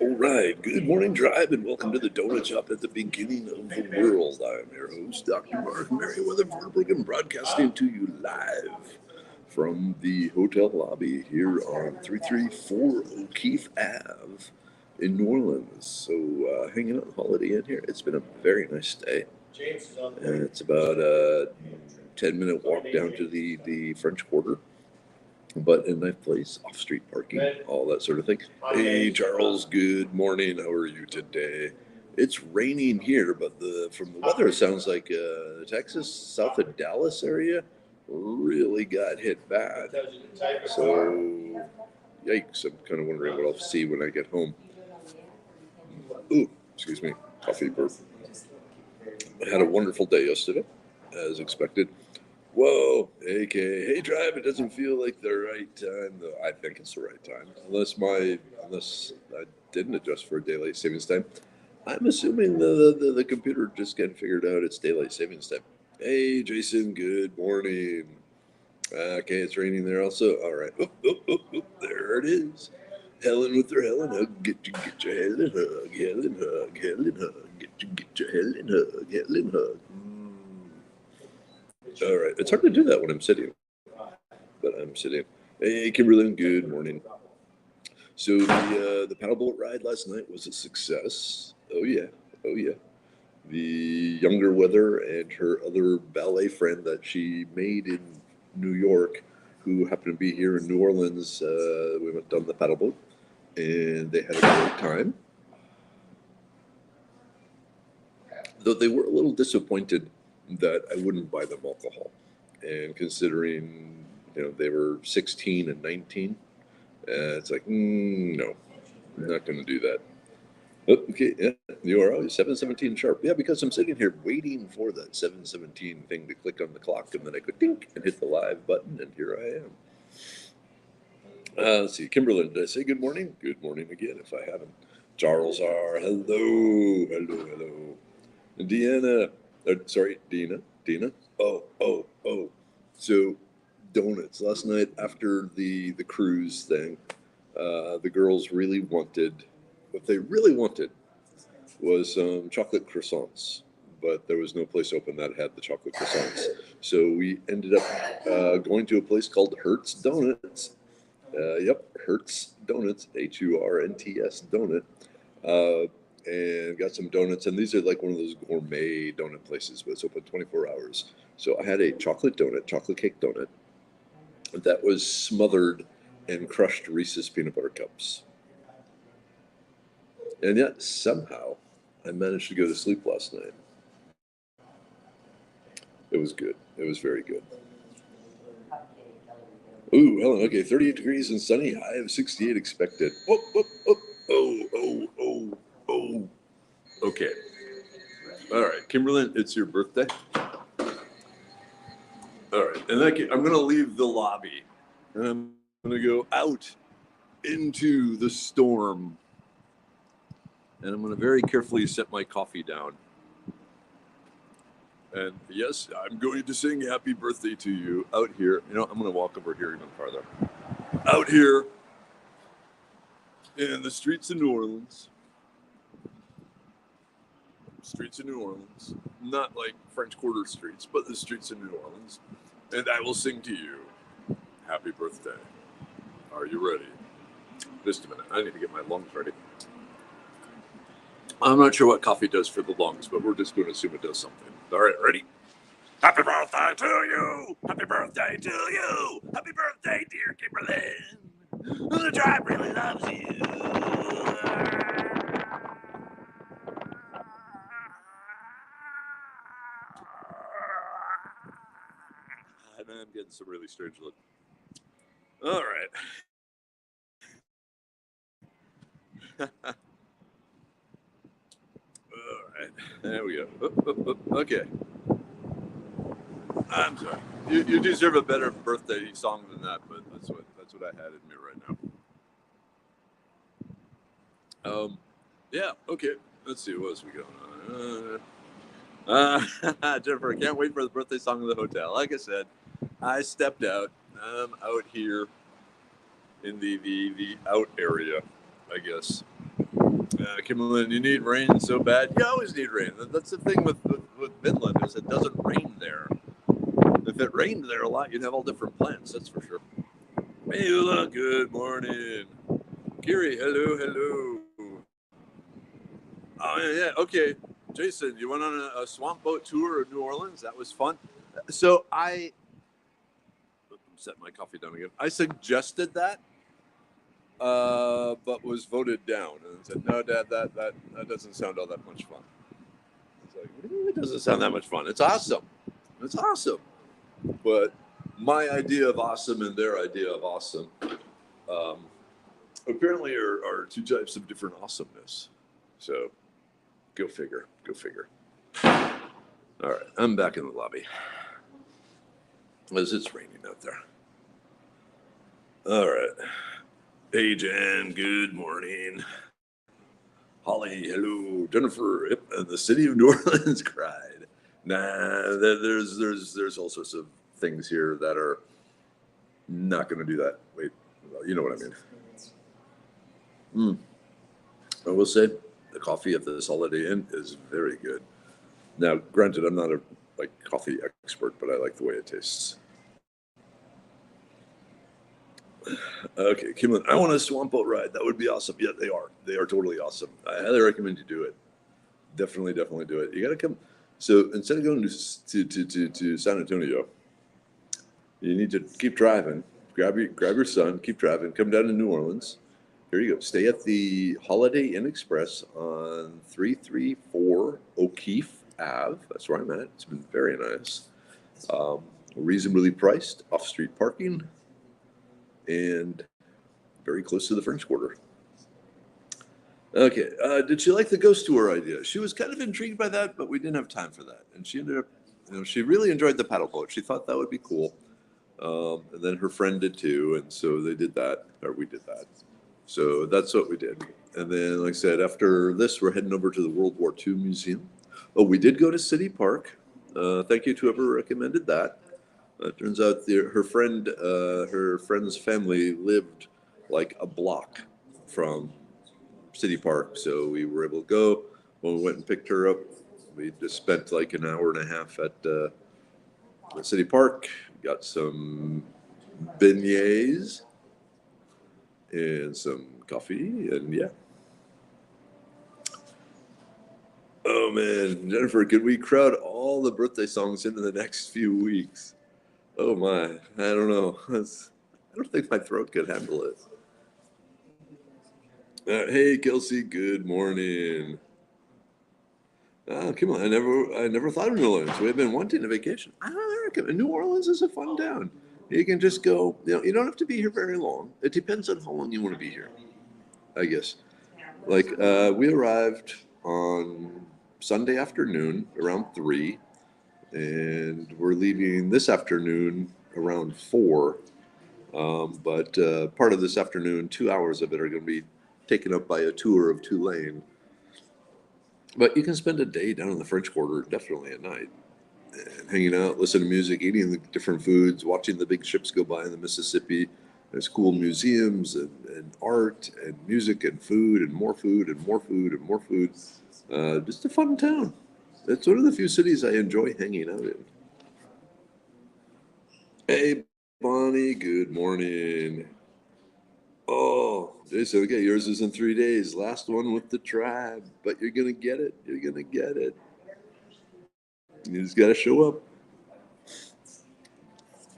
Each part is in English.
All right, good morning, Drive, and welcome to the Donut Shop at the beginning of the world. I'm your host, Dr. Mark Merriweather Verbruggen, broadcasting to you live from the hotel lobby here on 334 O'Keefe Ave in New Orleans. So, hanging out in Holiday Inn here. It's been a very nice day. And it's about a 10-minute walk down to the French Quarter. But a nice place, off-street parking, all that sort of thing. Hey, Charles, good morning. How are you today? It's raining here, but from the weather, it sounds like Texas, south of Dallas area, really got hit bad. So, yikes! I'm kind of wondering what I'll see when I get home. Ooh, excuse me, coffee burp. I had a wonderful day yesterday, as expected. Whoa, AK, hey, Drive. It doesn't feel like the right time, though. I think it's the right time, unless I didn't adjust for daylight savings time. I'm assuming the computer just getting figured out it's daylight savings time. Hey, Jason. Good morning. Okay, it's raining there also. All right. Oop, oop, oop, oop. There it is. Helen with her Helen hug. Get your Helen hug. Helen hug. Helen hug. Get your Helen hug. Helen hug. All right. It's hard to do that when I'm sitting, but I'm sitting. Hey, Kimberly, good morning. So the paddleboat ride last night was a success. Oh yeah, oh yeah. The younger Weather and her other ballet friend that she made in New York, who happened to be here in New Orleans, we went down the paddleboat, and they had a great time. Though they were a little disappointed that I wouldn't buy them alcohol. And considering, they were 16 and 19, it's like, no, I'm not going to do that. Oh, okay, yeah, you are always 7:17 sharp. Yeah, because I'm sitting here waiting for that 7:17 thing to click on the clock, and then I go dink and hit the live button, and here I am. Let's see, Kimberly, did I say good morning? Good morning again if I haven't. Charles R. Hello, hello, hello. Deanna, Dina. Oh. So, donuts. Last night after the cruise thing, the girls really wanted, what they really wanted was some chocolate croissants, but there was no place open that had the chocolate croissants. So we ended up going to a place called Hertz Donuts. Yep, Hertz Donuts, HURNTS Donut. And got some donuts, and these are like one of those gourmet donut places, but it's open 24 hours. So I had a chocolate cake donut, that was smothered in crushed Reese's peanut butter cups. And yet, somehow, I managed to go to sleep last night. It was good. It was very good. Ooh, Helen, okay, 38 degrees and sunny, high of 68 expected. Oh. Okay. All right, Kimberlyn, it's your birthday. All right, and I'm going to leave the lobby, and I'm going to go out into the storm, and I'm going to very carefully set my coffee down. And yes, I'm going to sing happy birthday to you out here. I'm going to walk over here even farther. Out here in the streets of New Orleans. Streets of New Orleans. Not like French Quarter streets, but the streets of New Orleans. And I will sing to you happy birthday. Are you ready? Just a minute. I need to get my lungs ready. I'm not sure what coffee does for the lungs, but we're just going to assume it does something. All right, ready? Happy birthday to you! Happy birthday to you! Happy birthday, dear Kimberlyn! The Drive really loves you! I'm getting some really strange look. All right. All right. There we go. Okay. I'm sorry. You deserve a better birthday song than that, but that's what I had in me right now. Yeah. Okay. Let's see what else we going on. Jennifer, can't wait for the birthday song of the hotel. Like I said, I stepped out. I'm out here in the out area, I guess. Kimberlin, you need rain so bad. You always need rain. That's the thing with Finland is it doesn't rain there. If it rained there a lot, you'd have all different plants. That's for sure. Hey, Ula, good morning. Kiri, hello. Oh yeah. Okay, Jason, you went on a swamp boat tour of New Orleans. That was fun. So I set my coffee down again. I suggested that, but was voted down and said, "No, Dad, that doesn't sound all that much fun." It's like, it doesn't sound that much fun. It's awesome. It's awesome. But my idea of awesome and their idea of awesome apparently are two types of different awesomeness. So go figure. All right, I'm back in the lobby as it's raining out there. All right. Hey, Jan, good morning. Holly, hello. Jennifer, yep, and the city of New Orleans cried. Nah, there's all sorts of things here that are not going to do that. Wait, you know what I mean. I will say the coffee at this Holiday Inn is very good. Now, granted, I'm not a coffee expert, but I like the way it tastes. Okay, Kimlin, I want a swamp boat ride. That would be awesome. Yeah, they are. They are totally awesome. I highly recommend you do it. Definitely do it. You got to come. So instead of going to San Antonio, you need to keep driving. Grab your son. Keep driving. Come down to New Orleans. Here you go. Stay at the Holiday Inn Express on 334 O'Keefe Ave. That's where I'm at. It's been very nice. Reasonably priced, off-street parking, and very close to the French Quarter. Okay. Did she like the ghost tour idea? She was kind of intrigued by that, but we didn't have time for that. And she ended up, she really enjoyed the paddle boat. She thought that would be cool. And then her friend did too. And so they did that, or we did that. So that's what we did. And then, like I said, after this, we're heading over to the World War II Museum. Oh, we did go to City Park. Thank you to whoever recommended that. Turns out her friend's family lived like a block from City Park, so we were able to go. When we went and picked her up, we just spent like an hour and a half at City Park. Got some beignets and some coffee, and yeah. Oh man, Jennifer, could we crowd all the birthday songs into the next few weeks? Oh my, I don't know. I don't think my throat could handle it. Hey, Kelsey, good morning. Come on, I never thought of New Orleans. We've been wanting a vacation. New Orleans is a fun town. You can just go. You don't have to be here very long. It depends on how long you want to be here, I guess. Like we arrived on Sunday afternoon around 3, and we're leaving this afternoon around 4. But part of this afternoon, 2 hours of it are going to be taken up by a tour of Tulane. But you can spend a day down in the French Quarter, definitely at night, and hanging out, listening to music, eating the different foods, watching the big ships go by in the Mississippi. There's cool museums and art and music and food and more food and more food and more food. Just a fun town. It's one of the few cities I enjoy hanging out in. Hey, Bonnie, good morning. Oh, Jason, okay, yours is in 3 days. Last one with the tribe, but you're going to get it. You're going to get it. You just got to show up.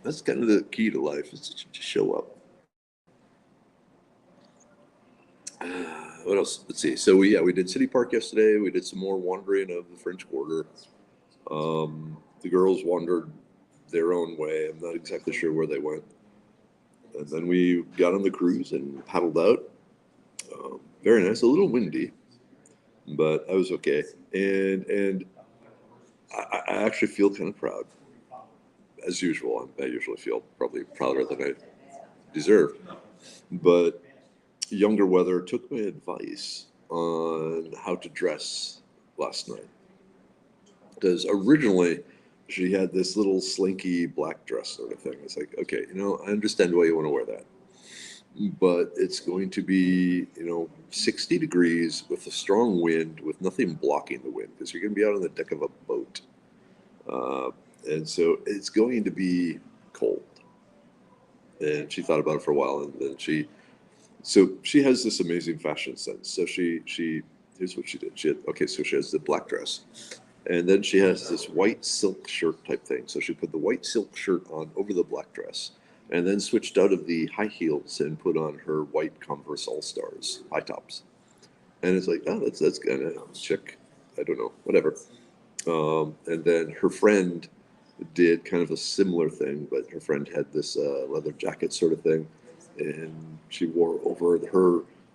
That's kind of the key to life, is to just show up. What else? Let's see. So we did City Park yesterday. We did some more wandering of the French Quarter. The girls wandered their own way. I'm not exactly sure where they went. And then we got on the cruise and paddled out. Very nice. A little windy, but I was okay. And I actually feel kind of proud. As usual, I usually feel probably prouder than I deserve. But Younger Weather took my advice on how to dress last night. Because originally she had this little slinky black dress sort of thing. It's like, okay, I understand why you want to wear that. but it's going to be, 60 degrees with a strong wind with nothing blocking the wind because you're going to be out on the deck of a boat. Uh, and so it's going to be cold. And she thought about it for a while, and then she has this amazing fashion sense. So she here's what she did. So she has the black dress, and then she has this white silk shirt type thing. So she put the white silk shirt on over the black dress, and then switched out of the high heels and put on her white Converse All Stars high tops. And it's like, oh, that's kind of chic. I don't know, whatever. And then her friend did kind of a similar thing, but her friend had this leather jacket sort of thing, and she wore over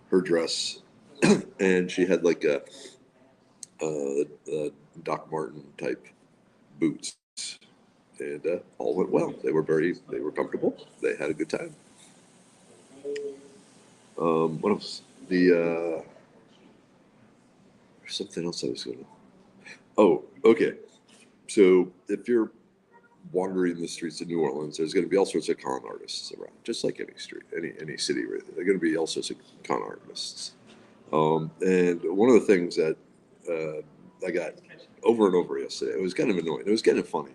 her dress, and she had like a Doc Martin type boots, and all went well. They were comfortable. They had a good time. What else? There's something else I was going to. Oh, okay. So if you're wandering the streets of New Orleans, there's going to be all sorts of con artists around, just like any street, any city. Really. There are going to be all sorts of con artists. And one of the things that I got over and over yesterday, it was kind of annoying. It was kind of funny,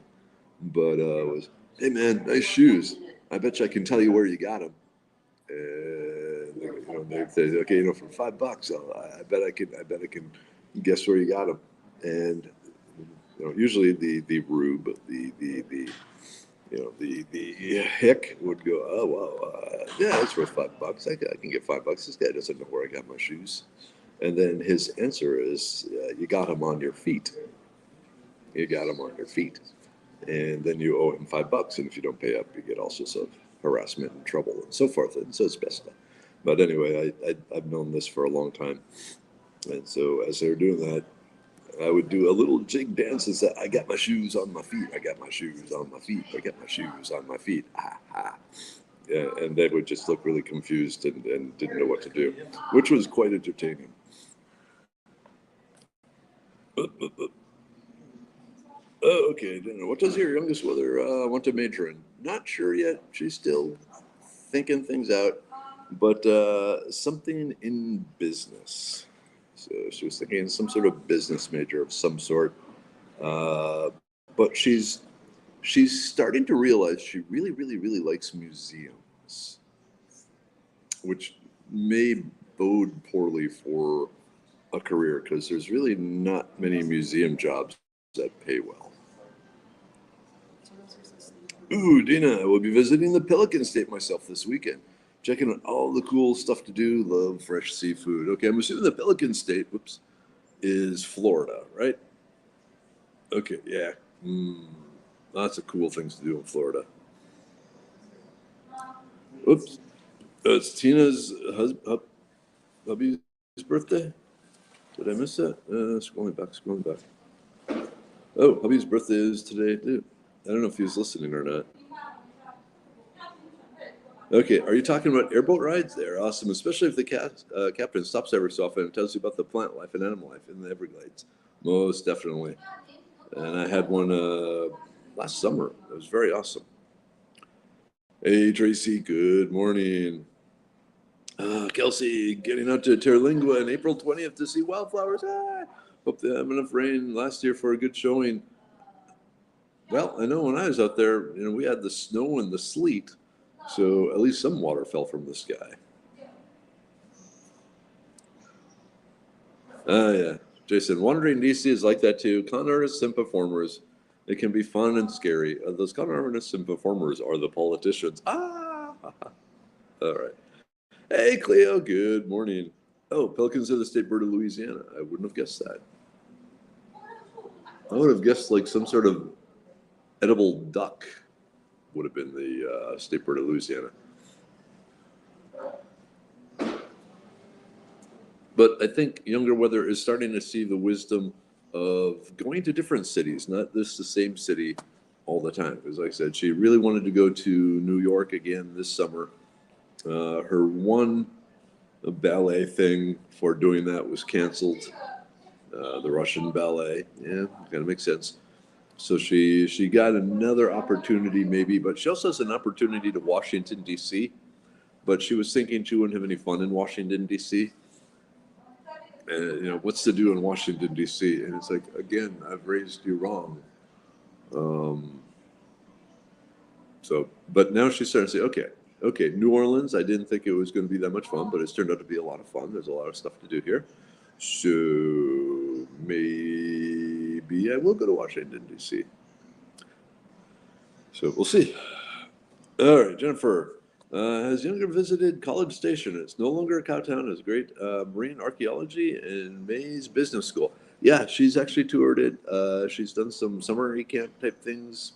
but was, hey man, nice shoes. I bet you I can tell you where you got them. And they say, okay, for $5, I bet I can guess where you got them. And usually the rube, the hick would go, oh well, yeah, it's worth $5. I can get $5. This guy doesn't know where I got my shoes. And then his answer is, you got them on your feet. You got them on your feet, and then you owe him $5. And if you don't pay up, you get all sorts of harassment and trouble and so forth. And so it's best. But anyway, I've known this for a long time, and so as they were doing that, I would do a little jig dance and say, I got my shoes on my feet. I got my shoes on my feet. I got my shoes on my feet. Ah, ah. Yeah, and they would just look really confused and didn't know what to do, which was quite entertaining. Okay, what does your youngest mother want to major in? Not sure yet. She's still thinking things out, but something in business. So she was thinking some sort of business major of some sort. But she's starting to realize she really, really, really likes museums, which may bode poorly for a career because there's really not many museum jobs that pay well. Ooh, Dina, I will be visiting the Pelican State myself this weekend. Checking out all the cool stuff to do. Love fresh seafood. Okay, I'm assuming the Pelican State, is Florida, right? Okay, yeah. Lots of cool things to do in Florida. Oops. It's Tina's hubby's birthday. Did I miss that? Scrolling back. Oh, hubby's birthday is today, too. I don't know if he was listening or not. Okay, are you talking about airboat rides? They're awesome, especially if the captain stops every so often and tells you about the plant life and animal life in the Everglades. Most definitely. And I had one last summer. It was very awesome. Hey, Tracy, good morning. Kelsey, getting out to Terlingua on April 20th to see wildflowers. Hope they have enough rain last year for a good showing. Well, I know when I was out there, we had the snow and the sleet. So at least some water fell from the sky. Yeah. Jason, wandering DC is like that too. Con artists and performers. It can be fun and scary. Those con artists and performers are the politicians. All right. Hey, Cleo. Good morning. Oh, pelicans are the state bird of Louisiana. I wouldn't have guessed that. I would have guessed like some sort of edible duck would have been the state bird of Louisiana. But I think younger weather is starting to see the wisdom of going to different cities, not just the same city all the time. Because like I said, she really wanted to go to New York again this summer. Her one ballet thing for doing that was canceled. The Russian ballet. Yeah, kind of makes sense. So she got another opportunity maybe, but she also has an opportunity to Washington, D.C., but she was thinking she wouldn't have any fun in Washington, D.C. And, what's to do in Washington, D.C.? And it's like, again, I've raised you wrong. But now she's starting to say, okay, New Orleans, I didn't think it was going to be that much fun, but it's turned out to be a lot of fun. There's a lot of stuff to do here. So maybe I will go to Washington, D.C. So we'll see. All right, Jennifer. Has Younger visited College Station? It's no longer a cow town. It's great marine archaeology and Mays Business School. Yeah, she's actually toured it. She's done some summer camp type things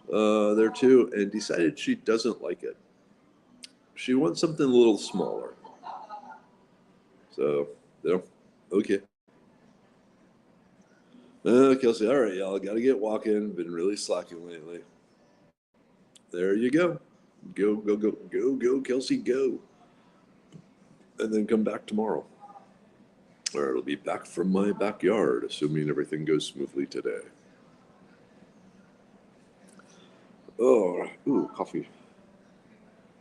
there too, and decided she doesn't like it. She wants something a little smaller. So, okay. Kelsey, all right, y'all, got to get walking. Been really slacking lately. There you go. Go, Kelsey, go. And then come back tomorrow. Or it'll be back from my backyard, assuming everything goes smoothly today. Oh, ooh, coffee.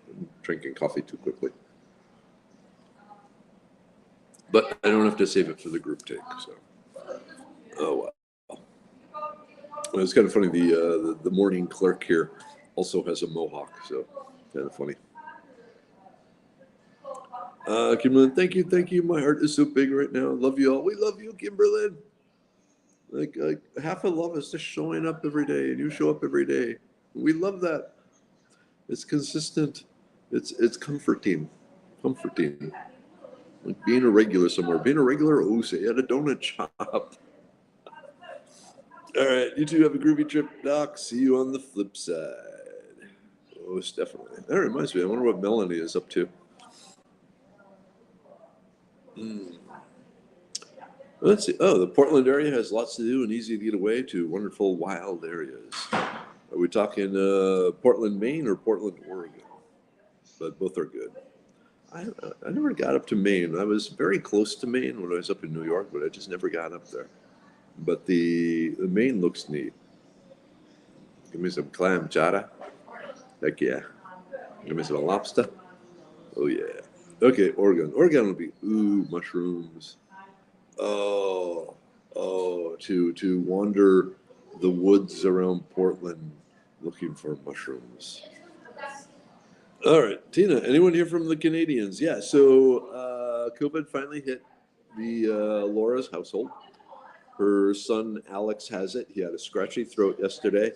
I'm drinking coffee too quickly. But I don't have to save it for the group take, so. Oh, wow. Well, it's kind of funny. The morning clerk here also has a mohawk, so kind of funny. Kimberlyn, thank you. My heart is so big right now. Love you all. We love you, Kimberlyn. Like half of love is just showing up every day, and you show up every day. We love that. It's consistent. It's comforting. Like being a regular somewhere. Being a regular, say at a donut shop. All right, you two have a groovy trip, Doc. See you on the flip side. Most definitely. That reminds me, I wonder what Melanie is up to. Let's see. Oh, the Portland area has lots to do and easy to get away to wonderful wild areas. Are we talking Portland, Maine, or Portland, Oregon? But both are good. I never got up to Maine. I was very close to Maine when I was up in New York, but I just never got up there. But the Maine looks neat. Give me some clam chowder. Heck yeah. Give me some lobster. Oh yeah. Okay, Oregon. Oregon will be mushrooms. Oh, to wander the woods around Portland looking for mushrooms. All right, Tina. Anyone here from the Canadians? Yeah. So COVID finally hit the Laura's household. Her son Alex has it. He had a scratchy throat yesterday.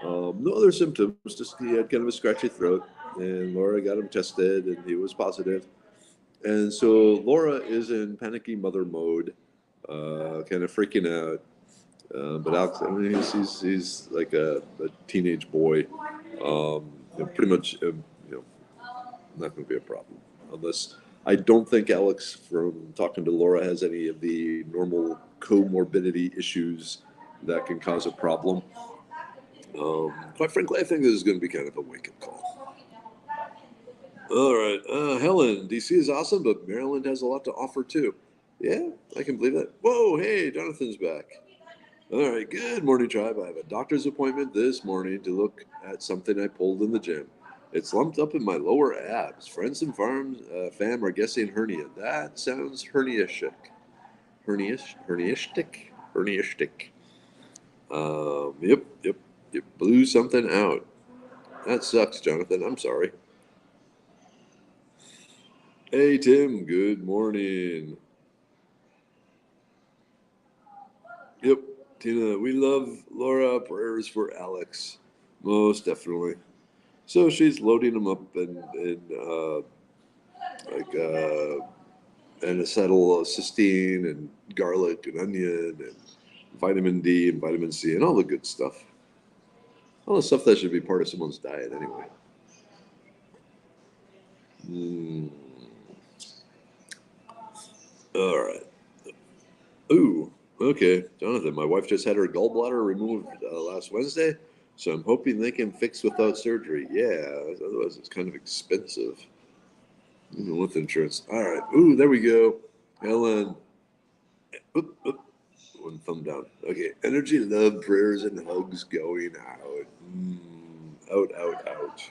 No other symptoms, just he had kind of a scratchy throat. And Laura got him tested, and he was positive. And so Laura is in panicky mother mode, kind of freaking out. But Alex, I mean, he's like a teenage boy. Pretty much, not going to be a problem. Unless I don't think Alex, from talking to Laura, has any of the normal comorbidity issues that can cause a problem. Quite frankly, I think this is going to be kind of a wake-up call. All right. Helen, DC is awesome, but Maryland has a lot to offer too. Yeah, I can believe that. Whoa, hey, Jonathan's back. All right, good morning, tribe. I have a doctor's appointment this morning to look at something I pulled in the gym. It's lumped up in my lower abs. Friends and fam are guessing hernia. That sounds hernia-shic. Hernia-shtic? Yep. You blew something out. That sucks, Jonathan. I'm sorry. Hey, Tim. Good morning. Yep. Tina, we love Laura. Prayers for Alex. Most definitely. So she's loading them up in acetylcysteine and garlic and onion and vitamin D and vitamin C and all the good stuff. All the stuff that should be part of someone's diet anyway. All right. Ooh, okay. Jonathan, my wife just had her gallbladder removed last Wednesday, so I'm hoping they can fix without surgery. Yeah, otherwise it's kind of expensive. Even with insurance. All right. Ooh, there we go. Helen. Oop. One thumb down. Okay. Energy, love, prayers, and hugs going out. Out.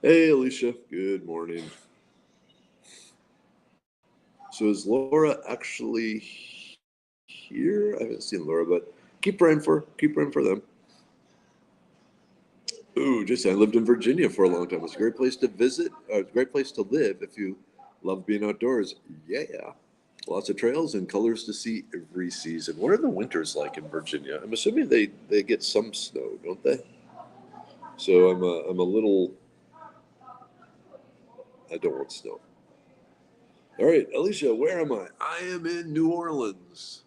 Hey, Alicia. Good morning. So is Laura actually here? I haven't seen Laura, but keep praying for them. Ooh, just I lived in Virginia for a long time. It's a great place to visit. It's a great place to live if you love being outdoors. Yeah. Lots of trails and colors to see every season. What are the winters like in Virginia? I'm assuming they get some snow, don't they? So I'm a little. I don't want snow. All right, Alicia, where am I? I am in New Orleans.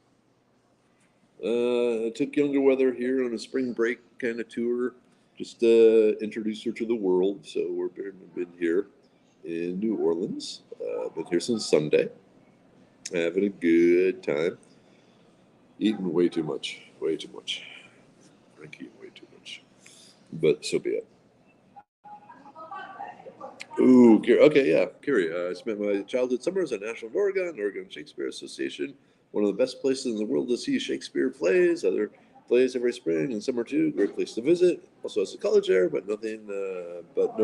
I took younger weather here on a spring break kind of tour, just introduce her to the world. So we've been here in New Orleans. Been here since Sunday, having a good time. Eating way too much. Drinking way too much, but so be it. Ooh, okay, yeah, Carrie. I spent my childhood summers at National of Oregon, Oregon Shakespeare Association, one of the best places in the world to see Shakespeare plays. Other plays every spring and summer too. Great place to visit. Also has a college there, but know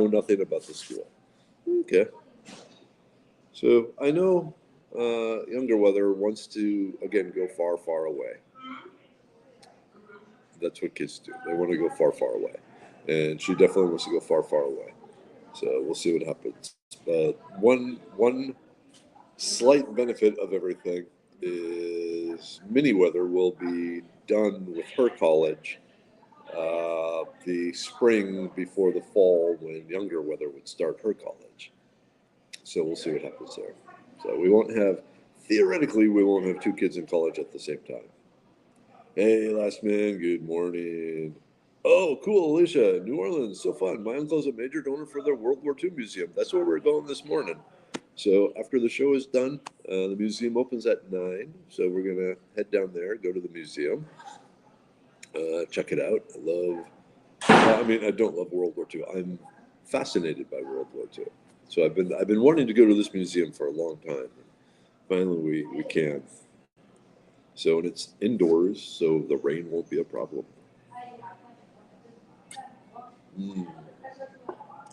nothing about the school. Okay, so I know younger weather wants to again go far, far away. That's what kids do. They want to go far, far away, and she definitely wants to go far, far away. So we'll see what happens. But one slight benefit of everything is mini weather will be done with her college the spring before the fall when younger weather would start her college. So we'll see what happens there. So theoretically, we won't have two kids in college at the same time. Hey, last man, good morning. Oh, cool, Alicia. New Orleans, so fun. My uncle's a major donor for their World War II museum. That's where we're going this morning. So after the show is done, the museum opens at 9. So we're gonna head down there, go to the museum, check it out. I don't love World War II. I'm fascinated by World War II. So I've been wanting to go to this museum for a long time. Finally, we can. So and it's indoors, so the rain won't be a problem. Mm.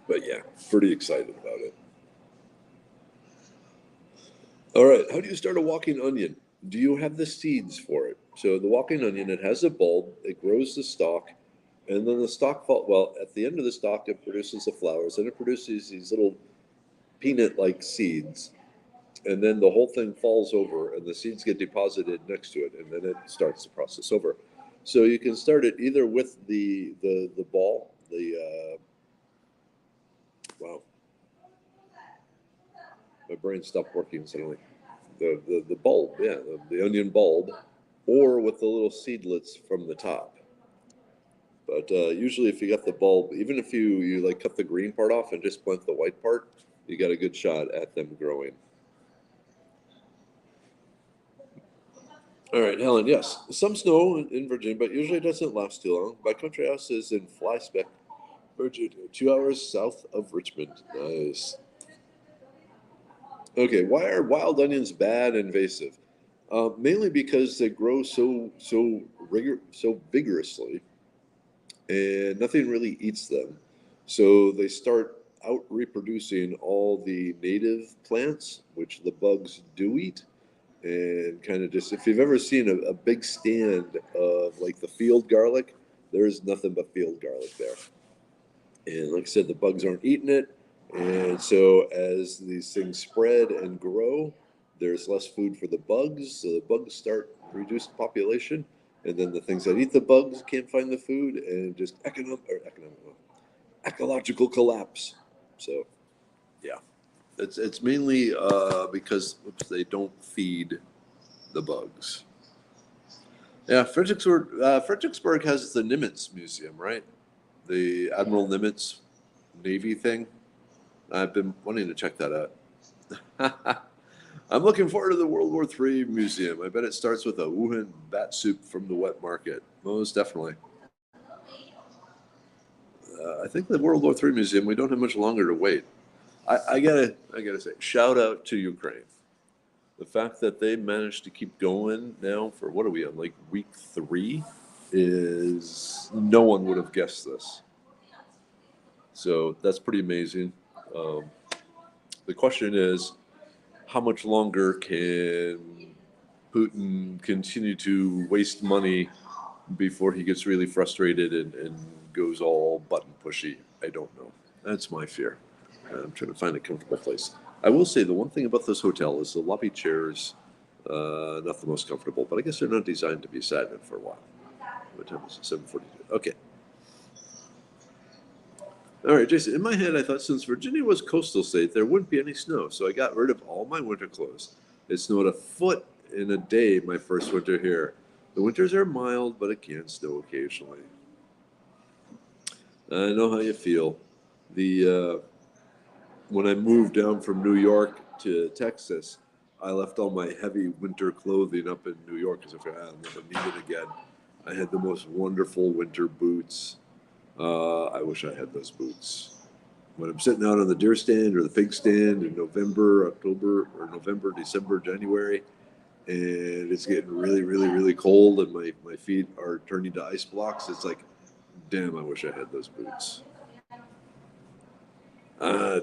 But yeah, pretty excited about it. All right, how do you start a walking onion? Do you have the seeds for it? So the walking onion, it has a bulb, it grows the stalk, and then the stalk well, at the end of the stalk, it produces the flowers, and it produces these little peanut-like seeds, and then the whole thing falls over, and the seeds get deposited next to it, and then it starts the process over. So you can start it either with the ball, wow, my brain stopped working suddenly. The bulb, yeah, the onion bulb, or with the little seedlets from the top. But usually, if you got the bulb, even if you like cut the green part off and just plant the white part, you got a good shot at them growing. All right, Helen. Yes, some snow in Virginia, but usually it doesn't last too long. My country house is in Flyspeck, Virginia, 2 hours south of Richmond. Nice. Okay, why are wild onions bad and invasive? Mainly because they grow so vigorously, and nothing really eats them. So they start out reproducing all the native plants, which the bugs do eat, and kind of just if you've ever seen a big stand of like the field garlic, there's nothing but field garlic there. And like I said, the bugs aren't eating it. And so as these things spread and grow, there's less food for the bugs. So the bugs start reduced population. And then the things that eat the bugs can't find the food and just ecological collapse. So yeah, it's mainly because they don't feed the bugs. Yeah, Fredericksburg has the Nimitz Museum, right? The Admiral Nimitz Navy thing. I've been wanting to check that out. I'm looking forward to the World War III museum. I bet it starts with a Wuhan bat soup from the wet market. Most definitely. I think the World War III museum. We don't have much longer to wait. I gotta say, shout out to Ukraine. The fact that they managed to keep going now for what are we on like week 3 is no one would have guessed this. So that's pretty amazing. Um, the question is, how much longer can Putin continue to waste money before he gets really frustrated and goes all button pushy? I don't know. That's my fear. I'm trying to find a comfortable place. I will say the one thing about this hotel is the lobby chairs, not the most comfortable, but I guess they're not designed to be sat in for a while. What time is it? 7:42. Okay. All right, Jason. In my head, I thought since Virginia was a coastal state, there wouldn't be any snow, so I got rid of all my winter clothes. It snowed a foot in a day my first winter here. The winters are mild, but it can snow occasionally. I know how you feel. The When I moved down from New York to Texas, I left all my heavy winter clothing up in New York because I figured I'll never need it again. I had the most wonderful winter boots. I wish I had those boots. When I'm sitting out on the deer stand or the pig stand in November, October, or November, December, January, and it's getting really, really, really cold and my feet are turning to ice blocks, it's like, damn, I wish I had those boots.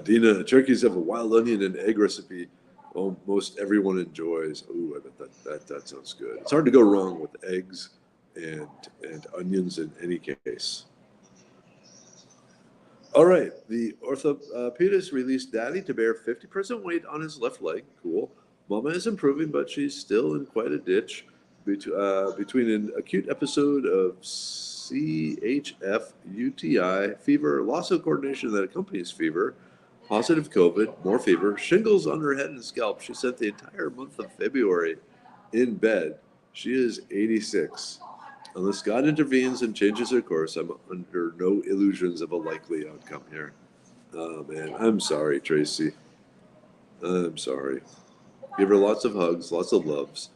Dina, turkeys have a wild onion and egg recipe almost everyone enjoys. Ooh, I bet that sounds good. It's hard to go wrong with eggs and onions in any case. All right, the orthopedist released Daddy to bear 50% weight on his left leg. Cool. Mama is improving, but she's still in quite a ditch between an acute episode of CHF, UTI, fever, loss of coordination that accompanies fever, positive COVID, more fever, shingles on her head and scalp. She spent the entire month of February in bed. She is 86. Unless God intervenes and changes her course, I'm under no illusions of a likely outcome here. Oh man, I'm sorry, Tracy. I'm sorry. Give her lots of hugs, lots of loves.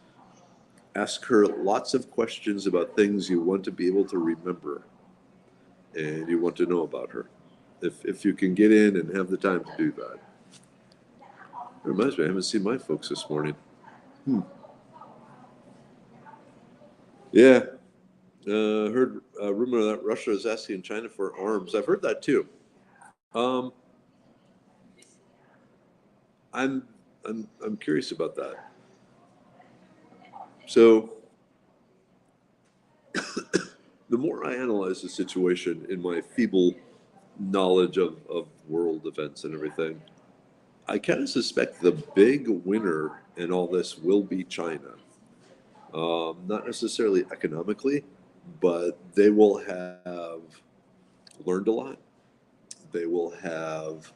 Ask her lots of questions about things you want to be able to remember and you want to know about her. If you can get in and have the time to do that. It reminds me, I haven't seen my folks this morning. Yeah, heard a rumor that Russia is asking China for arms. I've heard that too. Um, I'm curious about that. So the more I analyze the situation in my feeble knowledge of world events and everything, I kind of suspect the big winner in all this will be China. Not necessarily economically, but they will have learned a lot. They will have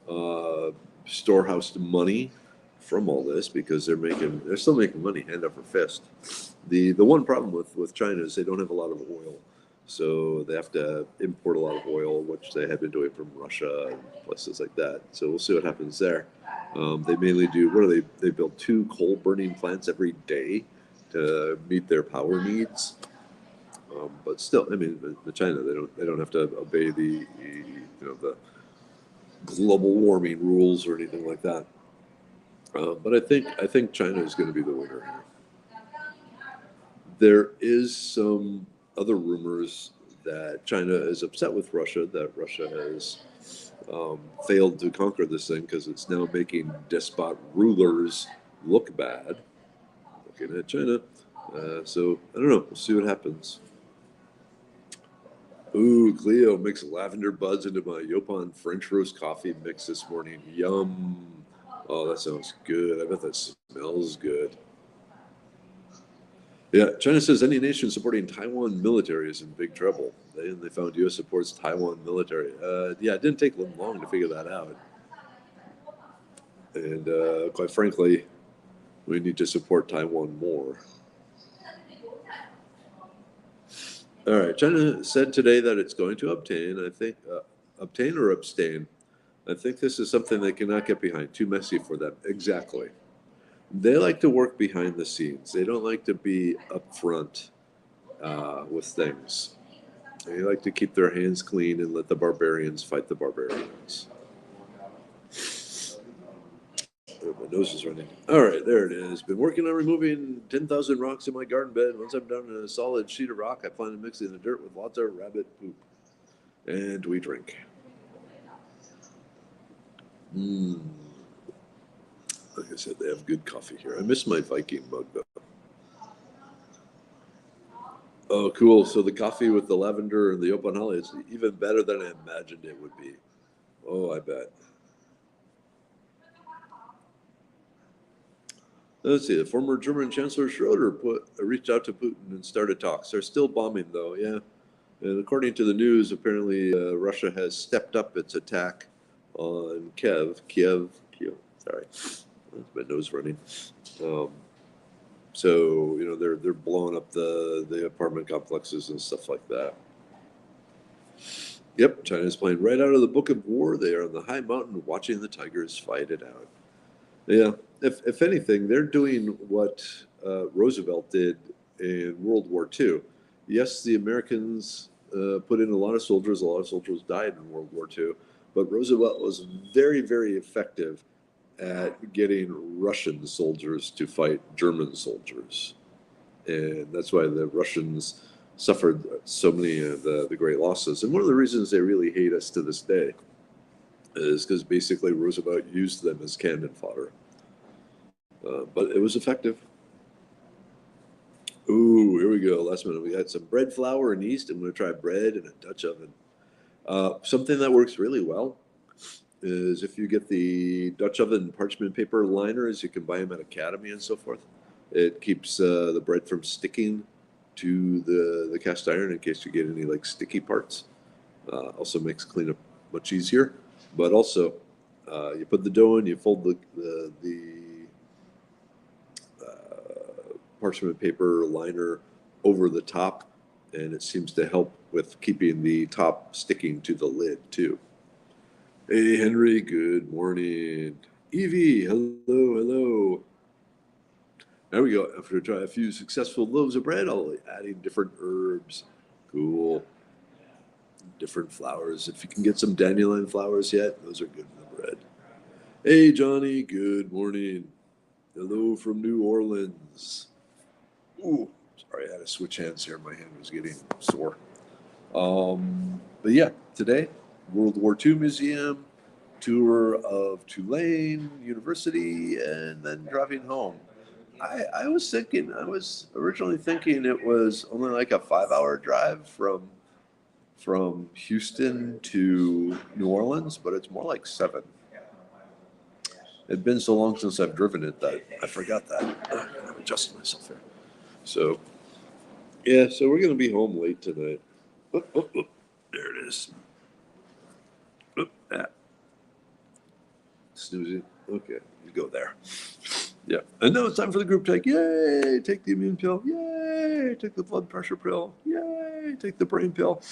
uh, storehoused money from all this because they're still making money hand over fist. The one problem with China is they don't have a lot of oil, so they have to import a lot of oil, which they have been doing from Russia and places like that. So we'll see what happens there. They mainly do what are they? They build 2 coal burning plants every day to meet their power needs. But still, I mean, the China they don't have to obey the global warming rules or anything like that. But I think China is going to be the winner here. There is some other rumors that China is upset with Russia, that Russia has failed to conquer this thing because it's now making despot rulers look bad. Looking at China. So I don't know. We'll see what happens. Ooh, Cleo mixed lavender buds into my Yopon French roast coffee mix this morning. Yum. Oh, that sounds good. I bet that smells good. Yeah, China says any nation supporting Taiwan military is in big trouble. They found U.S. supports Taiwan military. Yeah, it didn't take them long to figure that out. And quite frankly, we need to support Taiwan more. All right, China said today that it's going to obtain or abstain. I think this is something they cannot get behind. Too messy for them. Exactly. They like to work behind the scenes. They don't like to be upfront with things. They like to keep their hands clean and let the barbarians fight the barbarians. Oh, my nose is running. All right, there it is. Been working on removing 10,000 rocks in my garden bed. Once I'm done in a solid sheet of rock, I plan to mix it in the dirt with lots of rabbit poop. And we drink. Mm. Like I said, they have good coffee here. I miss my Viking mug though. Oh, cool. So the coffee with the lavender and the open holly is even better than I imagined it would be. Oh, I bet. Let's see. The former German Chancellor Schroeder reached out to Putin and started talks. They're still bombing, though. Yeah. And according to the news, apparently Russia has stepped up its attack on Kiev. Sorry, my nose running. Um, so they're blowing up the apartment complexes and stuff like that. Yep, China's playing right out of the Book of War. They are on the high mountain watching the tigers fight it out. Yeah, if anything, they're doing what Roosevelt did in World War II. Yes, the Americans put in a lot of soldiers. A lot of soldiers died in World War II, but Roosevelt was very, very effective at getting Russian soldiers to fight German soldiers, and that's why the Russians suffered so many of the great losses. And one of the reasons they really hate us to this day is because basically Roosevelt used them as cannon fodder. But it was effective. Ooh, here we go. Last minute. We got some bread flour and yeast. I'm going to try bread in a Dutch oven. Something that works really well is if you get the Dutch oven parchment paper liners, you can buy them at Academy and so forth. It keeps the bread from sticking to the cast iron in case you get any like sticky parts. Also makes cleanup much easier. But also, you put the dough in, you fold the parchment paper liner over the top, and it seems to help with keeping the top sticking to the lid too. Hey Henry, good morning. Evie, hello. There we go. After trying a few successful loaves of bread, I'll be adding different herbs. Cool. Different flowers. If you can get some dandelion flowers yet, those are good in the bread. Hey Johnny, good morning. Hello from New Orleans. Ooh, sorry, I had to switch hands here. My hand was getting sore. But yeah, today, World War II Museum, tour of Tulane University, and then driving home. I was originally thinking it was only like a 5 hour drive from Houston to New Orleans, but it's more like 7. It'd been so long since I've driven it that I forgot that. I'm adjusting myself here. So, yeah, so we're going to be home late tonight. There it is. Snoozing. Okay, you go there. Yeah. And now it's time for the group take. Yay! Take the immune pill. Yay! Take the blood pressure pill. Yay! Take the brain pill.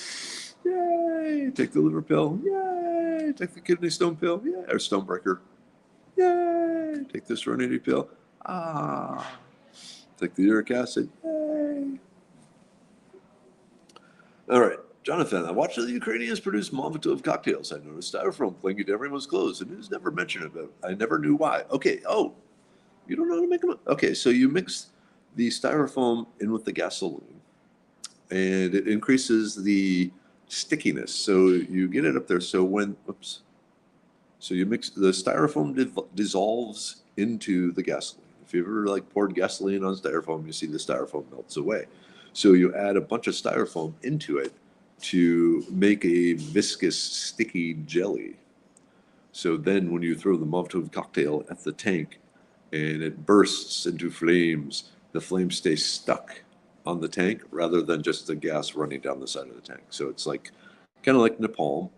Yay! Take the liver pill. Yay! Take the kidney stone pill. Yay! Or stonebreaker. Yay! Take the serenity pill. Ah. Take the uric acid. Yay! All right. Jonathan, I watched the Ukrainians produce Molotov cocktails. I noticed styrofoam clinging to everyone's clothes. The news never mentioned it, but I never knew why. Okay. Oh, you don't know how to make them? Okay. So you mix the styrofoam in with the gasoline, and it increases the stickiness. So you get it up there. So so you mix the styrofoam dissolves into the gasoline. If you ever like poured gasoline on styrofoam, you see the styrofoam melts away. So you add a bunch of styrofoam into it to make a viscous, sticky jelly. So then when you throw the Molotov cocktail at the tank and it bursts into flames, the flames stay stuck on the tank rather than just the gas running down the side of the tank. So it's like kind of like napalm.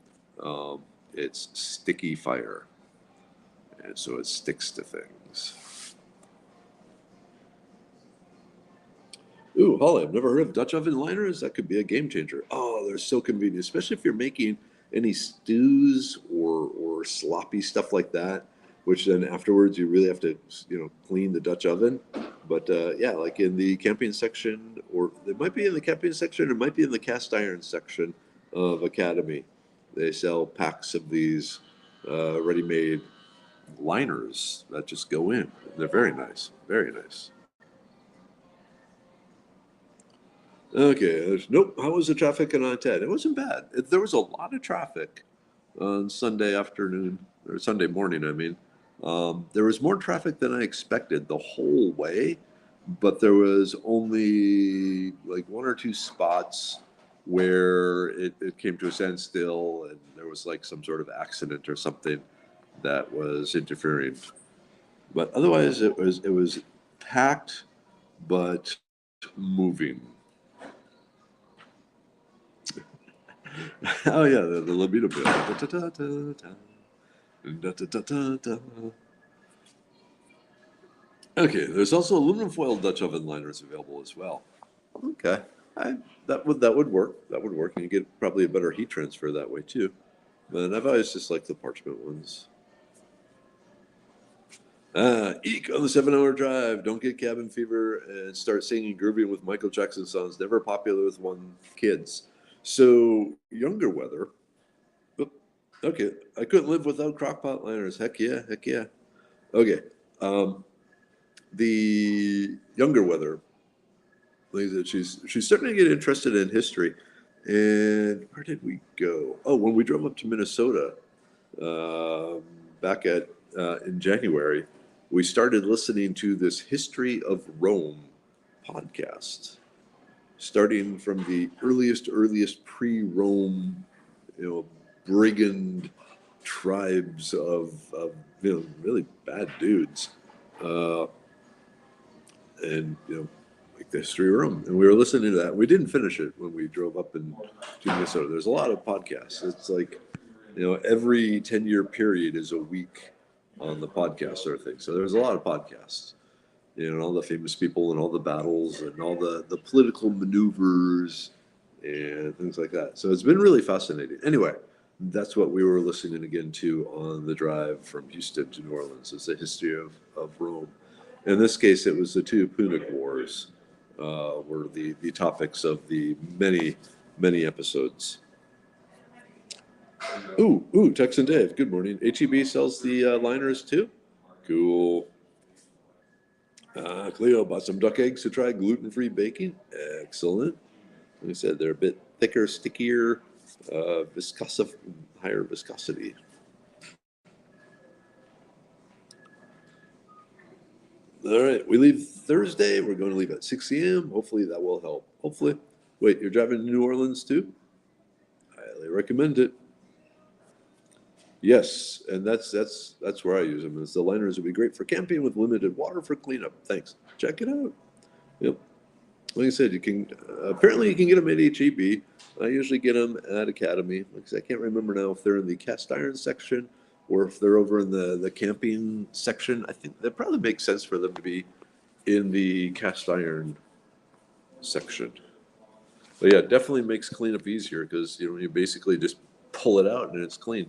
It's sticky fire. And so it sticks to things. Ooh, Holly, I've never heard of Dutch oven liners. That could be a game changer. Oh, they're so convenient, especially if you're making any stews or sloppy stuff like that, which then afterwards you really have to, clean the Dutch oven. But yeah, like in the camping section, or it might be in the camping section, it might be in the cast iron section of Academy. They sell packs of these ready-made liners that just go in. They're very nice, very nice. Okay, nope. How was the traffic on I-10? It wasn't bad. There was a lot of traffic on Sunday afternoon. or Sunday morning, I mean. There was more traffic than I expected the whole way, but there was only like one or two spots where it came to a standstill and there was like some sort of accident or something that was interfering. But otherwise, it was packed, but moving. Oh yeah, the libido bill. Da, da, da, da, da. Da, da, da, da, da. Okay, there's also aluminum foil Dutch oven liners available as well. Okay, that would work. That would work, and you get probably a better heat transfer that way too. But I've always just liked the parchment ones. Eek on the 7-hour drive. Don't get cabin fever and start singing grooving with Michael Jackson songs. Never popular with one kids. So younger weather. Oop, okay, I couldn't live without crockpot liners. Heck yeah, heck yeah. Okay, um, the younger weather. Like I said, she's starting to get interested in history. And where did we go? Oh, when we drove up to Minnesota, um, back at in January, we started listening to this History of Rome podcast, starting from the earliest pre-Rome, brigand tribes of really bad dudes, uh, and like the history of Rome. And we were listening to that. We didn't finish it when we drove up to Minnesota. There's a lot of podcasts. It's like every 10-year period is a week on the podcast sort of thing. So there's a lot of podcasts, and all the famous people and all the battles and all the political maneuvers and things like that. So it's been really fascinating. Anyway, that's what we were listening again to on the drive from Houston to New Orleans. It's the history of Rome. In this case, it was the two Punic Wars were the topics of the many episodes. Ooh, Texan Dave. Good morning. HEB sells the liners too. Cool. Cleo bought some duck eggs to try gluten-free baking. Excellent. Like I said, they're a bit thicker, stickier, higher viscosity. All right, we leave Thursday. We're going to leave at 6 a.m. Hopefully that will help. Hopefully. Wait, you're driving to New Orleans too? Highly recommend it. Yes, and that's where I use them. Is the liners would be great for camping with limited water for cleanup. Thanks. Check it out. Yep. Like I said, you can apparently you can get them at HEB. I usually get them at Academy. Like I said, I can't remember now if they're in the cast iron section or if they're over in the camping section. I think that probably makes sense for them to be in the cast iron section. But yeah, it definitely makes cleanup easier because you basically just pull it out and it's clean.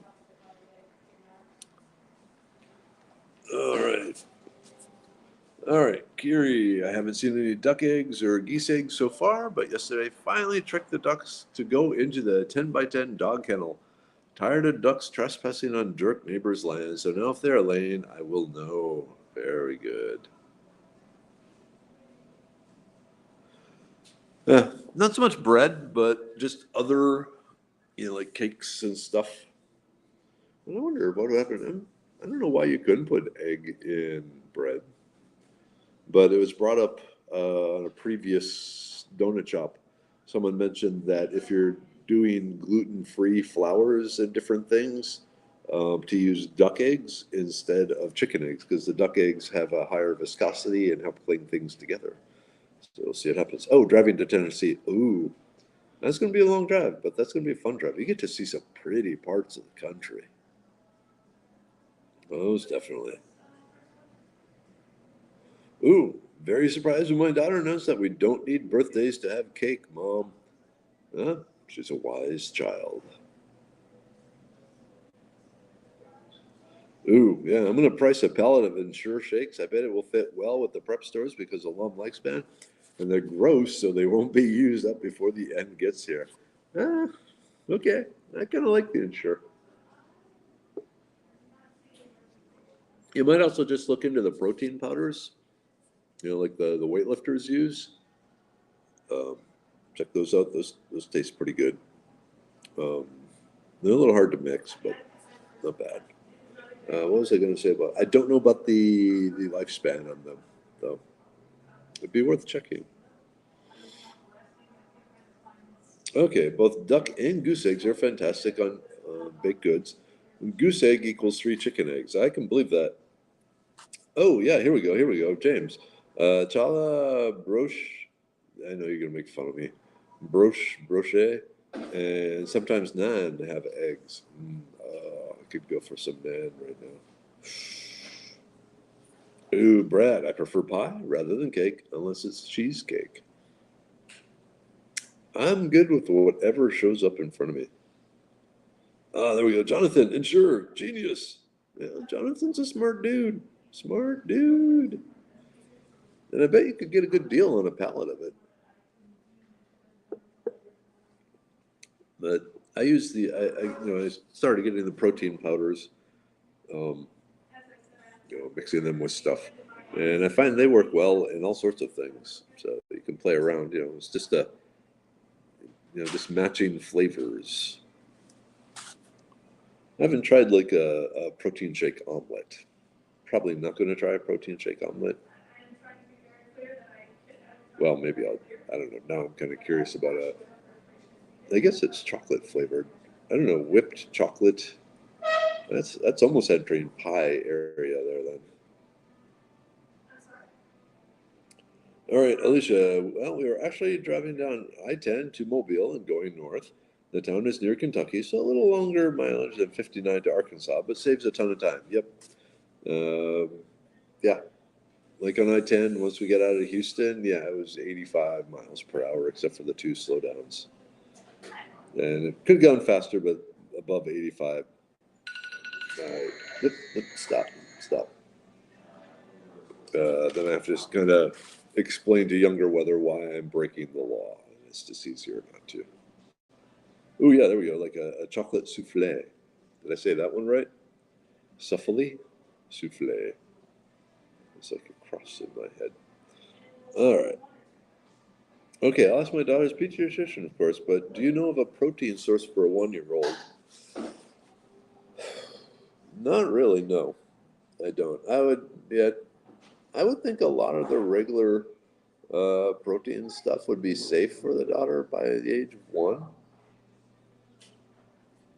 All right. All right, Kiri, I haven't seen any duck eggs or geese eggs so far, but yesterday finally tricked the ducks to go into the 10 by 10 dog kennel. Tired of ducks trespassing on jerk neighbors' land, so now if they're laying, I will know. Very good. Not so much bread, but just other, like cakes and stuff. And I wonder what would happen. I don't know why you couldn't put egg in bread. But it was brought up on a previous donut shop. Someone mentioned that if you're doing gluten-free flours and different things, to use duck eggs instead of chicken eggs, because the duck eggs have a higher viscosity and help cling things together. So we'll see what happens. Oh, driving to Tennessee. Ooh, that's going to be a long drive, but that's going to be a fun drive. You get to see some pretty parts of the country. Most definitely. Ooh, very surprised when my daughter announced that we don't need birthdays to have cake, Mom. Huh? She's a wise child. Ooh, yeah, I'm going to price a pallet of Ensure shakes. I bet it will fit well with the prep stores because of long lifespan. And they're gross, so they won't be used up before the end gets here. Ah, okay. I kind of like the Ensure. You might also just look into the protein powders, like the weightlifters use. Um, check those out. Those taste pretty good. They're a little hard to mix, but not bad. What was I going to say about? I don't know about the lifespan on them, though. It'd be worth checking. Okay, both duck and goose eggs are fantastic on baked goods. Goose egg equals 3 chicken eggs. I can believe that. Oh yeah, here we go. Here we go. James, chala broche. I know you're gonna make fun of me. Brochet, and sometimes naan have eggs. I could go for some naan right now. Ooh, Brad, I prefer pie rather than cake, unless it's cheesecake. I'm good with whatever shows up in front of me. Ah, there we go. Jonathan, insure, genius. Yeah, Jonathan's a smart dude. Smart dude. And I bet you could get a good deal on a pallet of it. But I use I started getting the protein powders, um, mixing them with stuff. And I find they work well in all sorts of things. So you can play around, it's just just matching flavors. I haven't tried like a protein shake omelet. Probably not going to try a protein shake omelet. Well, maybe I don't know. Now I'm kind of curious about I guess it's chocolate flavored. I don't know, whipped chocolate. That's almost entering pie area there then. All right, Alicia. Well, we were actually driving down I-10 to Mobile and going north. The town is near Kentucky, so a little longer mileage than 59 to Arkansas, but saves a ton of time. Yep. Um, yeah, like on I-10, once we got out of Houston, yeah, it was 85 miles per hour, except for the 2 slowdowns. And it could have gone faster, but above 85. All right, stop. Then I have to just kind of explain to younger weather why I'm breaking the law. It's just easier not to. Oh yeah, there we go. Like a chocolate souffle. Did I say that one right? Souffle, souffle. It's like a cross in my head. All right. Okay, I'll ask my daughter's pediatrician, of course, but do you know of a protein source for a 1-year-old? Not really, no. I don't. I would think a lot of the regular protein stuff would be safe for the daughter by the age of 1.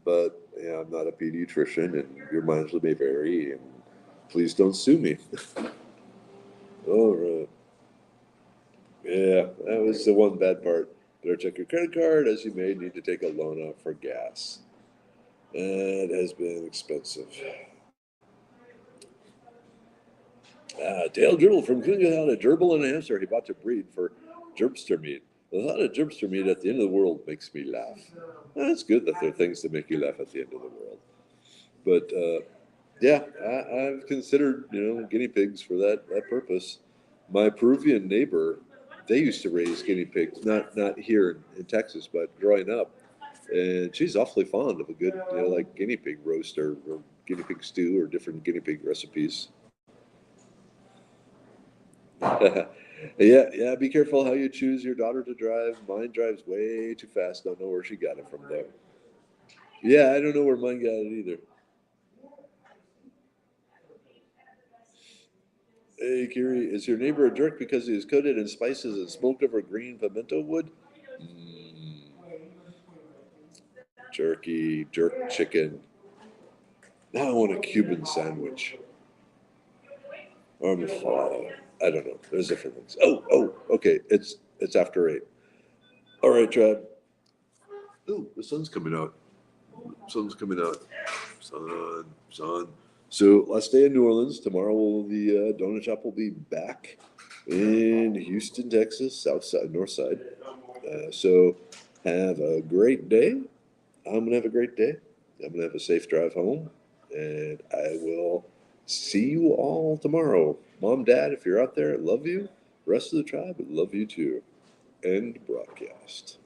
But yeah, I'm not a pediatrician, and your mileage may vary. And please don't sue me. All right. Yeah, that was the one bad part. Better check your credit card, as you may need to take a loan out for gas. That has been expensive. Dale Dribble from Cleveland had a gerbil and a hamster he bought to breed for gerbster meat. The thought of gerbster meat at the end of the world makes me laugh. It's good that there are things that make you laugh at the end of the world. But yeah, I've considered guinea pigs for that purpose. My Peruvian neighbor, they used to raise guinea pigs, not here in Texas, but growing up, and she's awfully fond of a good like guinea pig roast or guinea pig stew or different guinea pig recipes. Yeah. Be careful how you choose your daughter to drive. Mine drives way too fast. Don't know where she got it from though. Yeah, I don't know where mine got it either. Hey, Kiri, is your neighbor a jerk because he is coated in spices and smoked over green pimento wood? Mm, jerk chicken. Now I want a Cuban sandwich. Or I don't know. There's different things. Okay. It's after 8. All right, Chad. Ooh, the sun's coming out. Sun's coming out. Sun. So last day in New Orleans. Tomorrow the donut shop will be back in Houston, Texas, south side, north side. So have a great day. I'm gonna have a great day. I'm gonna have a safe drive home, and I will see you all tomorrow. Mom, Dad, if you're out there, I love you. The rest of the tribe, I love you too. End broadcast.